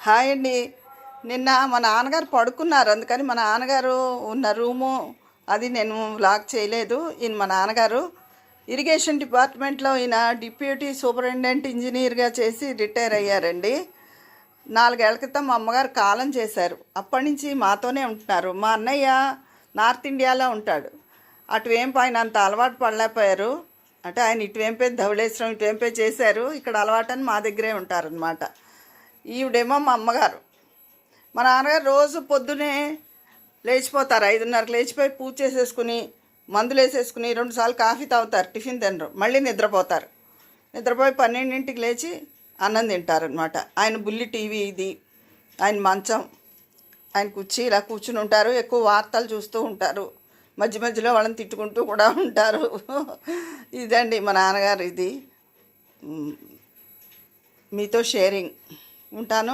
Hi అండి. నిన్న మా నాన్నగారు పడుకున్నారు, అందుకని మా నాన్నగారు ఉన్న రూము అది నేను వ్లాగ్ చేయలేదు. ఈయన మా నాన్నగారు ఇరిగేషన్ డిపార్ట్మెంట్లో ఈయన డిప్యూటీ సూపరింటెండెంట్ ఇంజనీర్గా చేసి రిటైర్ అయ్యారండి. 4 ఏళ్ల క్రితం మా అమ్మగారు కాలం చేశారు. అప్పటి నుంచి మాతోనే ఉంటున్నారు. మా అన్నయ్య నార్త్ ఇండియాలో ఉంటాడు. అటువైపు ఆయన అంత అలవాటు పడలేకపోయారు. అంటే ఆయన ఇటువైపే ధవళేశ్వరం ఇటువైపే చేశారు. ఇక్కడ అలవాటని మా దగ్గరే ఉంటారనమాట. ఈవిడేమో మా అమ్మగారు. మా నాన్నగారు రోజు పొద్దునే లేచిపోతారు, 5:30కి లేచిపోయి పూజ చేసేసుకుని మందులు వేసేసుకుని 2 సార్లు కాఫీ తాగుతారు, టిఫిన్ తినరు, మళ్ళీ నిద్రపోతారు. నిద్రపోయి 12ంటికి లేచి అన్నం తింటారనమాట. ఆయన బుల్లి టీవీ ఇది, ఆయన మంచం, ఆయన కుర్చీ ఇలా కూర్చుని ఉంటారు. ఎక్కువ వార్తలు చూస్తూ ఉంటారు. మధ్య మధ్యలో వాళ్ళని తిట్టుకుంటూ కూడా ఉంటారు. ఇదండి మా నాన్నగారు. ఇది మీతో షేరింగ్. ఉంటాను.